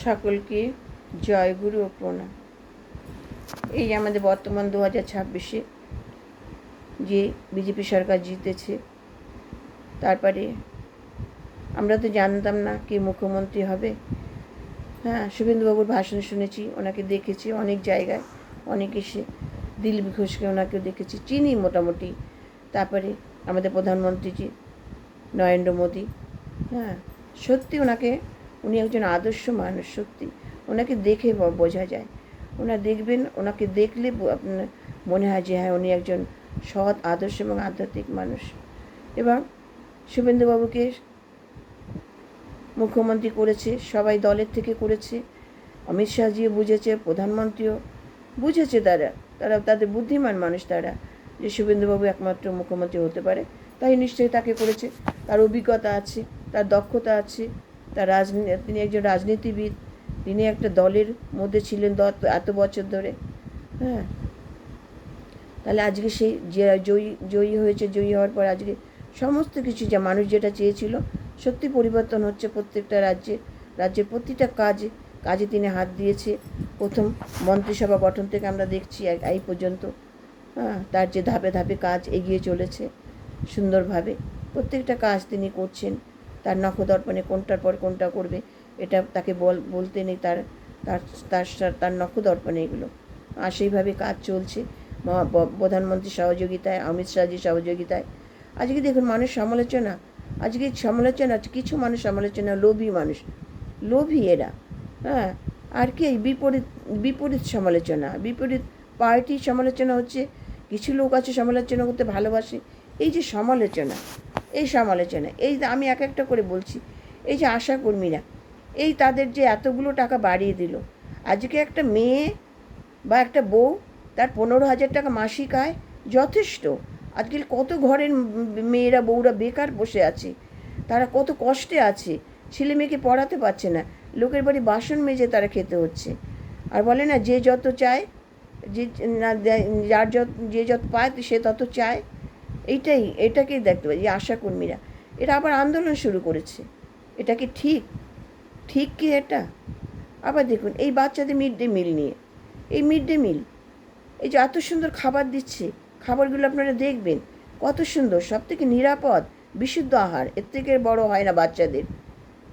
সকলকে জয়গুরু ও প্রণাম। এই আমাদের বর্তমান 2026-এ যে বিজেপি সরকার জিতেছে, তারপরে আমরা তো জানতাম না কে মুখ্যমন্ত্রী হবে। শুভেন্দুবাবুর ভাষণ শুনেছি, ওনাকে দেখেছি অনেক জায়গায়, অনেক এসে দিলীপ ঘোষকে ওনাকেও দেখেছি, চিনি মোটামুটি। তারপরে আমাদের প্রধানমন্ত্রীজি নরেন্দ্র মোদী, সত্যি উনি একজন আদর্শ মানুষ। সত্যি ওনাকে দেখে বোঝা যায়। ওনাকে দেখলে আপনার মনে হয় যে হ্যাঁ, উনি একজন সৎ, আদর্শ এবং আধ্যাত্মিক মানুষ। এবং শুভেন্দুবাবুকে মুখ্যমন্ত্রী করেছে, সবাই দলের থেকে করেছে। অমিত শাহজিও বুঝেছে, প্রধানমন্ত্রীও বুঝেছে। তারা তাদের বুদ্ধিমান মানুষ, তারা যে শুভেন্দুবাবু একমাত্র মুখ্যমন্ত্রী হতে পারে, তাই নিশ্চয়ই তাকে করেছে। তার অভিজ্ঞতা আছে, তার দক্ষতা আছে, তিনি একজন রাজনীতিবিদ, তিনি একটা দলের মধ্যে ছিলেন এত বছর ধরে। তাহলে আজকে সেই যে জয়ী হয়েছে, জয়ী হওয়ার পর আজকে সমস্ত কিছু যা মানুষ যেটা চেয়েছিল সত্যি পরিবর্তন হচ্ছে। প্রত্যেকটা রাজ্যের প্রতিটা কাজে তিনি হাত দিয়েছে। প্রথম মন্ত্রিসভা গঠন থেকে আমরা দেখছি এই পর্যন্ত, তার যে ধাপে ধাপে কাজ এগিয়ে চলেছে সুন্দরভাবে। প্রত্যেকটা কাজ তিনি করছেন, তার নখদর্পণে কোনটার পর কোনটা করবে এটা তাকে বলতে নেই, তার নখদর্পণে এগুলো। আর সেইভাবে কাজ চলছে প্রধানমন্ত্রীর সহযোগিতায়, অমিত শাহজির সহযোগিতায়। আজকে দেখুন মানুষ সমালোচনা, কিছু মানুষ সমালোচনা, লোভী এরা। আর কি বিপরীত সমালোচনা, বিপরীত পার্টির সমালোচনা হচ্ছে। কিছু লোক আছে সমালোচনা করতে ভালোবাসে। এই যে সমালোচনা, এই আমি এক একটা করে বলছি। এই যে আশাকর্মীরা, এই তাদের যে এতগুলো টাকা বাড়িয়ে দিল, আজকে একটা মেয়ে বা একটা বউ, তার 15,000 টাকা মাসিক আয় যথেষ্ট। আজকাল কত ঘরের মেয়েরা, বউরা বেকার বসে আছে, তারা কত কষ্টে আছে, ছেলে মেয়েকে পড়াতে পারছে না, লোকের বাড়ি বাসন মেজে তারা খেতে হচ্ছে। আর বলে না, যে যত চায়, যে যত পায় সে তত চায়। এটাকেই দেখতে পাই। যে আশাকর্মীরা, এরা আবার আন্দোলন শুরু করেছে। এটা কি ঠিক কি এটা? আবার দেখুন এই বাচ্চাদের মিড ডে মিল নিয়ে, এই যে এত সুন্দর খাবার দিচ্ছে, খাবারগুলো আপনারা দেখবেন কত সুন্দর, সব থেকে নিরাপদ, বিশুদ্ধ আহার। এর থেকে বড় হয় না বাচ্চাদের,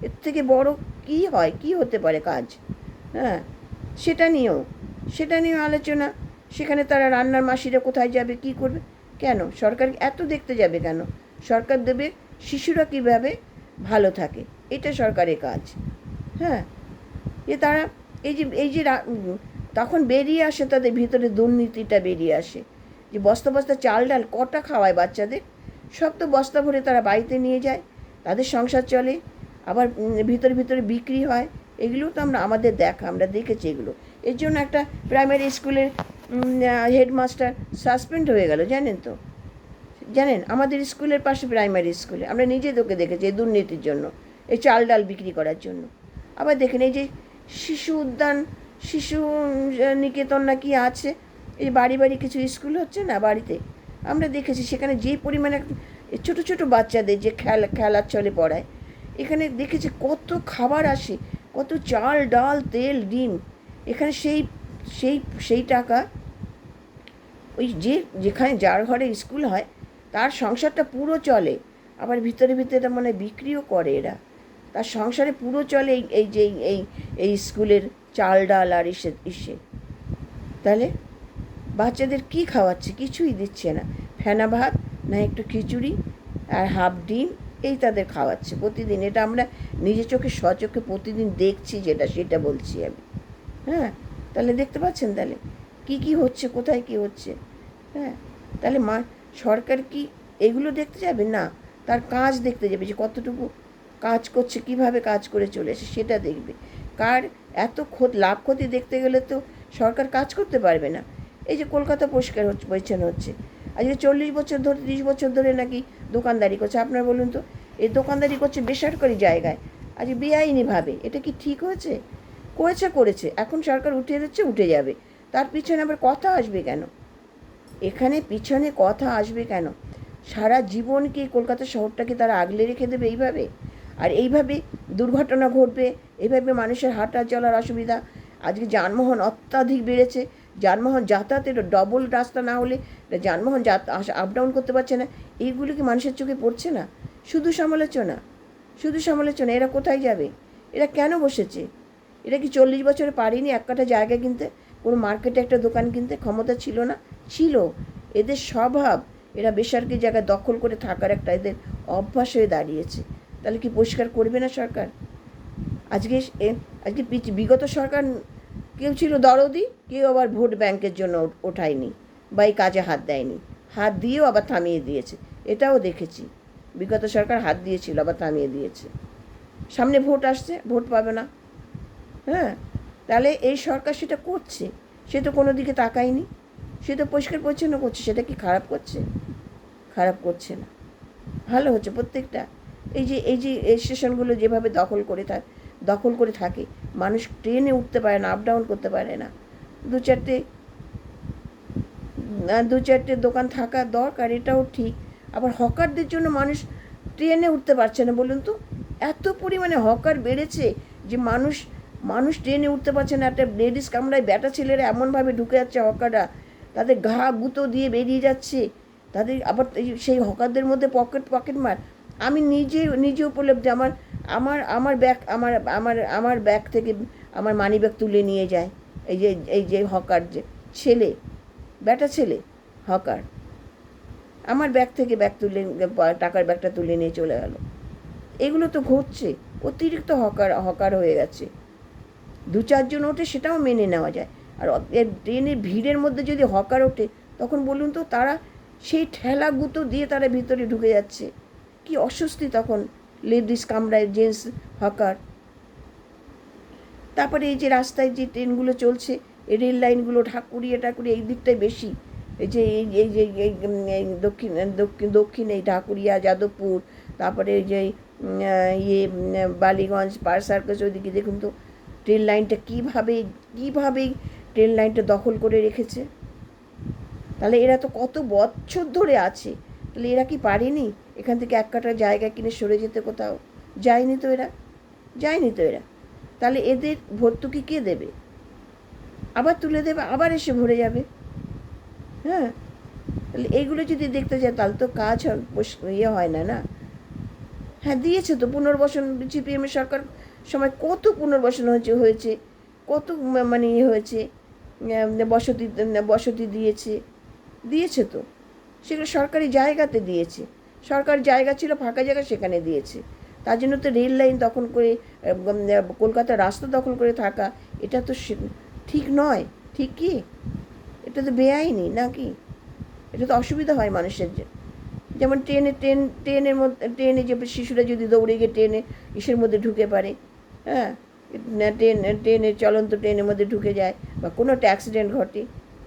এর থেকে বড় কি হয়, কি হতে পারে কাজ? সেটা নিয়েও আলোচনা। সেখানে তারা রান্নার মাসিরা কোথায় যাবে, কি করবে? কেন সরকার এত দেখতে যাবে কেন? সরকার দেবে শিশুরা কিভাবে ভালো থাকে, এটা সরকারের কাজ। তারা এই যে তখন বেরিয়ে আসে, তাদের ভিতরে দুর্নীতিটা বেরিয়ে আসে। যে বস্তা বস্তা চাল ডাল কটা খাওয়ায় বাচ্চাদের, সব তো বস্তা ভরে তারা বাড়িতে নিয়ে যায়, তাদের সংসার চলে, আবার ভিতরে বিক্রি হয়। এগুলো তো আমরা দেখেছি এগুলো। এর জন্য একটা প্রাইমারি স্কুলের হেডমাস্টার সাসপেন্ড হয়ে গেল, জানেন আমাদের স্কুলের পাশে প্রাইমারি স্কুলে আমরা নিজে তোকে দেখেছি এই দুর্নীতির জন্য, এই চাল ডাল বিক্রি করার জন্য। আবার দেখেন এই যে শিশু নিকেতন না কি আছে, এই বাড়ি কিছু স্কুল হচ্ছে না, বাড়িতে আমরা দেখেছি সেখানে যে পরিমাণে ছোট ছোট বাচ্চাদের যে খেলার চলে পড়ায়, এখানে দেখেছি কত খাবার আসে, কত চাল ডাল তেল ডিম। এখানে সেই টাকা ওই যেখানে যার ঘরে স্কুল হয় তার সংসারটা পুরো চলে, আবার ভিতরে মানে বিক্রিও করে এরা, তার সংসারে পুরো চলে এই স্কুলের চাল ডাল আর ইসে। তাহলে বাচ্চাদের কি খাওয়াচ্ছে? কিছুই দিচ্ছে না, ফেনা ভাত না একটু খিচুড়ি আর হাফ ডিম, এই তাদের খাওয়াচ্ছে প্রতিদিন। এটা আমরা নিজের চোখে স্বচোখে প্রতিদিন দেখছি, সেটা বলছি আমি। তাহলে দেখতে পাচ্ছেন তাহলে কি হচ্ছে, কোথায় কি হচ্ছে। তাহলে সরকার কি এগুলো দেখতে যাবে না, তার কাজ দেখতে যাবে, যে কতটুকু কাজ করছে, কিভাবে কাজ করে চলেছে সেটা দেখবে। কার এত লাভ ক্ষতি দেখতে গেলে তো সরকার কাজ করতে পারবে না। এই যে কলকাতা পরিষ্কার পরিচ্ছন্ন হচ্ছে, আজকে 40 বছর ধরে 30 বছর ধরে নাকি দোকানদারি করছে। আপনারা বলুন তো, এই দোকানদারি করছে বেসরকারি জায়গায়, আজ বেআইনিভাবে। এটা কি ঠিক হয়েছে? করেছে, এখন সরকার উঠে যাবে, তার পিছনে আবার কথা আসবে কেন? এখানে পিছনে কথা আসবে কেন? সারা জীবন কি কলকাতা শহরটাকে তারা আগলে রেখে দেবে এইভাবে? আর এইভাবে দুর্ঘটনা ঘটবে, এইভাবে মানুষের হাঁটা চলার অসুবিধা। আজকে যানবাহন অত্যাধিক বেড়েছে, যানবাহন যাতায়াতের ডবল রাস্তা না হলে যানবাহন আপ ডাউন করতে পারছে না। এইগুলো কি মানুষের চোখে পড়ছে না? শুধু সমালোচনা, শুধু সমালোচনা। এরা কোথায় যাবে? এরা কেন বসেছে? এরা কি 40 বছরে পারেনি এক কাঠা জায়গা কিনতে, কোনো মার্কেটে একটা দোকান কিনতে? ক্ষমতা ছিল না? ছিল। এদের স্বভাব, এরা বেসরকারি জায়গায় দখল করে থাকার একটা এদের অভ্যাস হয়ে দাঁড়িয়েছে। তাহলে কি পরিষ্কার করবে না সরকার? আজকে আজকে বিগত সরকার কেউ ছিল দরদি, কেউ আবার ভোট ব্যাংকের জন্য ওঠায়নি বা এই কাজে হাত দেয়নি, হাত দিয়েও আবার থামিয়ে দিয়েছে। এটাও দেখেছি, বিগত সরকার হাত দিয়েছিল আবার থামিয়ে দিয়েছে। সামনে ভোট আসছে, ভোট পাবে না। হ্যাঁ, তাহলে এই সরকার সেটা করছে, সে তো কোনো দিকে তাকায়নি, সে তো পরিষ্কার পরিচ্ছন্ন করছে। সেটা কি খারাপ করছে? খারাপ করছে না, ভালো হচ্ছে প্রত্যেকটা। এই যে স্টেশনগুলো যেভাবে দখল করে থাকে, মানুষ ট্রেনে উঠতে পারে না, আপ ডাউন করতে পারে না। দু চারটে দোকান থাকা দরকার, এটাও ঠিক। আবার হকারদের জন্য মানুষ ট্রেনে উঠতে পারছে না, বলুন তো। এত পরিমাণে হকার বেড়েছে যে মানুষ ট্রেনে উঠতে পারছে না। একটা লেডিস কামরায় ব্যাটা ছেলেরা এমনভাবে ঢুকে যাচ্ছে হকাররা, তাদের ঘা গুঁতো দিয়ে বেরিয়ে যাচ্ছে। তাদের আবার সেই হকারদের মধ্যে পকেট মার। আমি নিজে উপলব্ধি। আমার ব্যাগ আমার ব্যাগ থেকে আমার মানি ব্যাগ তুলে নিয়ে যায় এই যে হকার, যে ছেলে, ব্যাটা ছেলে হকার, আমার ব্যাগ থেকে টাকার ব্যাগটা তুলে নিয়ে চলে গেল। এগুলো তো ঘটছে, অতিরিক্ত হকার হয়ে গেছে। 2-4 জন ওঠে সেটাও মেনে নেওয়া যায়। আর ট্রেনের ভিড়ের মধ্যে যদি হকার ওঠে, তখন বলুন তো, তারা সেই ঠেলা গুঁতো দিয়ে তারা ভিতরে ঢুকে যাচ্ছে। কি অস্বস্তি তখন লেডিস কামরায় জেন্টস হকার। তারপরে এই যে রাস্তায় যে ট্রেনগুলো চলছে, এই রেল লাইনগুলো ঢাকুরিয়া এই দিকটাই বেশি। এই যে এই দক্ষিণ এই ঢাকুরিয়া, যাদবপুর, তারপরে এই যে বালিগঞ্জ, পার সার্কাস, ওইদিকে দেখুন তো ট্রেন লাইনটা কীভাবে ট্রেন লাইনটা দখল করে রেখেছে। তাহলে এরা তো কত বছর ধরে আছে, তাহলে এরা কি পারেনি এখান থেকে এক কাটা জায়গা কিনে সরে যেতে? কোথাও যায়নি তো এরা। তাহলে এদের ভর্তুকি কে দেবে? আবার তুলে দেবে, আবার এসে ভরে যাবে। হ্যাঁ, তাহলে এইগুলো যদি দেখতে যায়, তাহলে তো কাজ হয় না। হ্যাঁ, দিয়েছে তো পুনর্বাসন। সিপিএমের সরকার সময় কত পুনর্বাসন হয়েছে, কত মানে হয়েছে, বসতি দিয়েছে তো। সেগুলো সরকারি জায়গাতে দিয়েছে, সরকারি জায়গা ছিল, ফাঁকা জায়গা, সেখানে দিয়েছে। তার জন্য তো রেল লাইন দখল করে, কলকাতার রাস্তা দখল করে থাকা, এটা তো ঠিক নয়। ঠিক কি? এটা তো বেআইনি নাকি? এটা তো অসুবিধা হয় মানুষের। যেমন ট্রেনে যে শিশুরা যদি দৌড়ে গিয়ে ইসের মধ্যে ঢুকে পারে, হ্যাঁ, চলন্ত ট্রেনের মধ্যে ঢুকে যায়, বা কোনো একটা অ্যাক্সিডেন্ট ঘটে,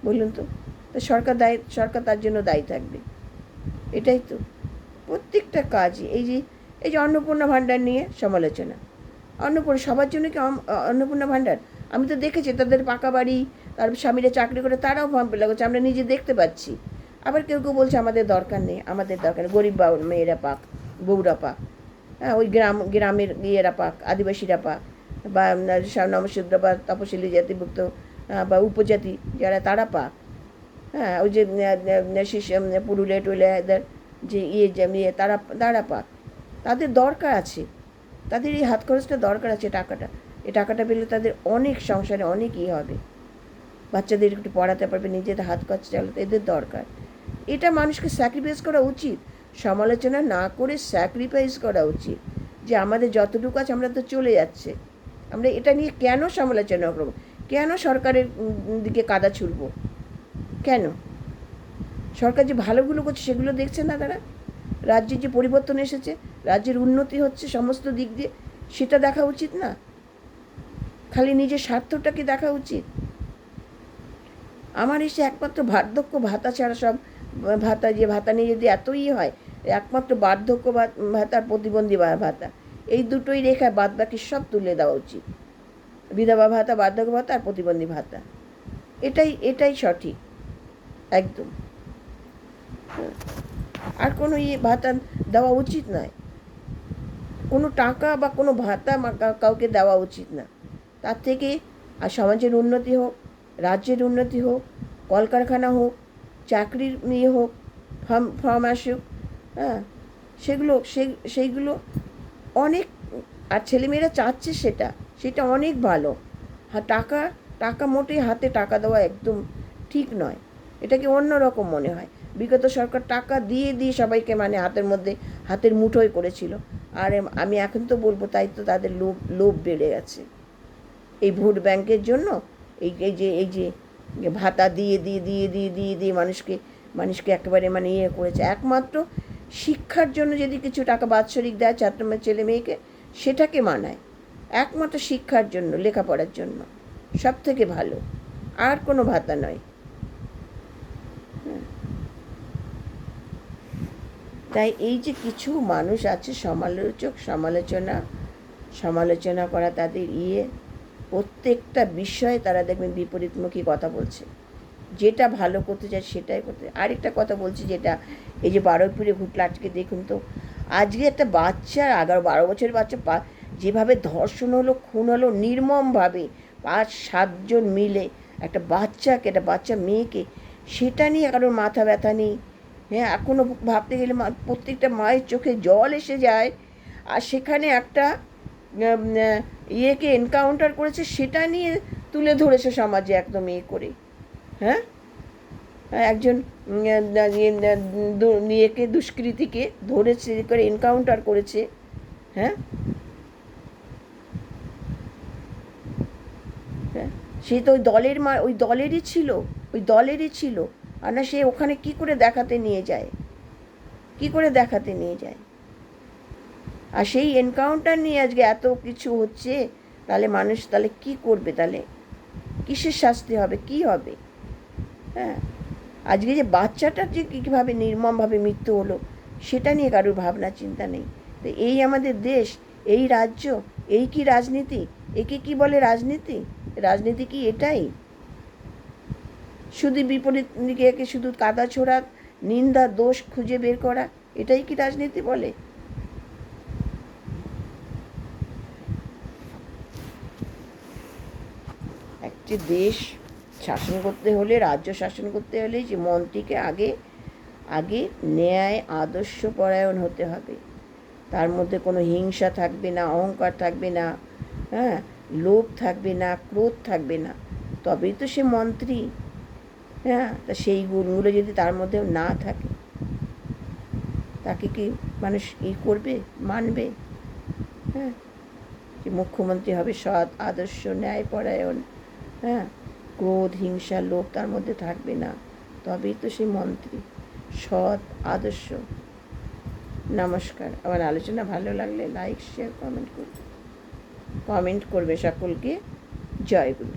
বলুন তো, সরকার তার জন্য দায়ী থাকবে। এটাই তো প্রত্যেকটা কাজই। এই যে অন্নপূর্ণা ভাণ্ডার নিয়ে সমালোচনা। সবার জন্য কি অন্নপূর্ণা ভাণ্ডার? আমি তো দেখেছি তাদের পাকা বাড়ি, তার স্বামীরা চাকরি করে, তারাও ফর্ম ফিল আপ করছে, আমরা নিজে দেখতে পাচ্ছি। আবার কেউ বলছে আমাদের দরকার নেই, গরিব মেয়েরা পাক, বউরা পাক, হ্যাঁ, ওই গ্রামের ইয়েরা পাক, আদিবাসীরা পাক, বা নমশূদ্র বা তপশিলি জাতিভুক্ত বা উপজাতি যারা, তারা পাক। হ্যাঁ, ওই যে পুরুলিয়া টুলিয়া এদের যে তারা পাক। তাদের দরকার আছে, তাদের এই হাত খরচটা দরকার আছে। এই টাকাটা পেলে তাদের অনেক সংসারে অনেক হবে, বাচ্চাদের একটু পড়াতে পারবে, নিজেদের হাত খরচ চালাতে, এদের দরকার। এটা মানুষকে স্যাক্রিফাইস করা উচিত, সমালোচনা না করে স্যাক্রিফাইস করা উচিত। যে আমাদের যতটুকু আছে, আমরা তো চলে যাচ্ছে, আমরা এটা নিয়ে কেন সমালোচনা করবো? কেন সরকারের দিকে কাদা ছুড়বো? কেন? সরকার যে ভালোগুলো করছে সেগুলো দেখছে না তারা? রাজ্যের যে পরিবর্তন এসেছে, রাজ্যের উন্নতি হচ্ছে সমস্ত দিক দিয়ে, সেটা দেখা উচিত না? খালি নিজের স্বার্থটাকে দেখা উচিত? আমার এসে একমাত্র বার্ধক্য ভাতা ছাড়া সব ভাতা নিয়ে যদি এতই হয়, একমাত্র বার্ধক্য ভাতা, প্রতিবন্ধী ভাতা, এই দুটোই রেখায় বাদ বাকি সব তুলে দেওয়া উচিত। বিধবা ভাতা, বার্ধক্য ভাতা আর প্রতিবন্ধী ভাতা, এটাই সঠিক একদম। আর কোনো ভাতা দেওয়া উচিত নয়। কোনো টাকা বা কোনো ভাতা কাউকে দেওয়া উচিত না। তার থেকে আর সমাজের উন্নতি হোক, রাজ্যের উন্নতি হোক, কলকারখানা হোক, চাকরির হোক, ফর্ম আসুক, হ্যাঁ, সেইগুলো অনেক, আর ছেলেমেয়েরা চাচ্ছে সেটা অনেক ভালো। টাকা টাকা মোটেই হাতে টাকা দেওয়া একদম ঠিক নয়, এটাকে অন্য রকম মনে হয়। বিগত সরকার টাকা দিয়ে দিয়ে সবাইকে মানে হাতের মুঠোয় করেছিল। আর আমি এখন তো বলবো, তাই তো তাদের লোভ বেড়ে গেছে এই ভোট ব্যাংকের জন্য। এই যে ভাতা দিয়ে দিয়ে দিয়ে দিয়ে দিয়ে দিয়ে মানুষকে একেবারে মানে ইয়ে করেছে। একমাত্র শিক্ষার জন্য যদি কিছু টাকা বাৎসরিক দেয় ছেলে মেয়েকে, সেটাকে মানায়। একমাত্র শিক্ষার জন্য, লেখাপড়ার জন্য সব থেকে ভালো, আর কোনো ভাতা নয়। তাই এই যে কিছু মানুষ আছে সমালোচনা করা তাদের প্রত্যেকটা বিষয়ে তারা দেখবেন বিপরীতমুখী কথা বলছে। যেটা ভালো করতে চায় সেটাই করতে। আরেকটা কথা বলছি, যেটা এই যে বারুইপুরে ঘটলো আজকে, দেখুন তো, আজকে একটা বাচ্চা 11-12 বছরের বাচ্চা যেভাবে ধর্ষণ হলো, খুন হলো নির্মমভাবে, 5-7 জন মিলে একটা বাচ্চা মেয়েকে, সেটা নিয়ে কারোর মাথা ব্যথা নেই। হ্যাঁ, এখনও ভাবতে গেলে প্রত্যেকটা মায়ের চোখে জল এসে যায়। আর সেখানে একটা এনকাউন্টার করেছে, সেটা নিয়ে তুলে ধরেছে সমাজে একদম করে। হ্যাঁ, একজন দুষ্কৃতীকে ধরেছে, করে এনকাউন্টার করেছে। হ্যাঁ, সে তো ওই দলেরই ছিল। আর না, সে ওখানে কি করে দেখাতে নিয়ে যায়। আর সেই এনকাউন্টার নিয়ে আজকে এত কিছু হচ্ছে, তাহলে মানুষ তাহলে কি করবে? তাহলে কিসের শাস্তি হবে, কি হবে? হ্যাঁ, আজকে যে বাচ্চাটার যে কীভাবে নির্মমভাবে মৃত্যু হলো, সেটা নিয়ে কারোর ভাবনা চিন্তা নেই। তো এই আমাদের দেশ, এই রাজ্য, এই কি রাজনীতি? একে কি বলে রাজনীতি? রাজনীতি কি এটাই? শুধু বিপরীত দিকে শুধু কাদা ছোড়া, নিন্দা, দোষ খুঁজে বের করা, এটাই কি রাজনীতি বলে? একটি দেশ শাসন করতে হলে, রাজ্য শাসন করতে হলে, যে মন্ত্রীকে আগে ন্যায় আদর্শ পরায়ণ হতে হবে। তার মধ্যে কোনো হিংসা থাকবে না, অহংকার থাকবে না, হ্যাঁ, লোভ থাকবে না, ক্রোধ থাকবে না, তবেই তো সে মন্ত্রী। হ্যাঁ, তা সেই গুণগুলো যদি তার মধ্যেও না থাকে, তাকে কি মানুষ করবে, মানবে? হ্যাঁ, যে মুখ্যমন্ত্রী হবে সৎ, আদর্শ, ন্যায়পরায়ণ, হ্যাঁ, ক্রোধ, হিংসা, লোভ তার মধ্যে থাকবে না, তবেই তো সে মন্ত্রী, সৎ, আদর্শ। নমস্কার। আমার আলোচনা ভালো লাগলে লাইক, শেয়ার, কমেন্ট করবে সকলকে। জয়গুরু।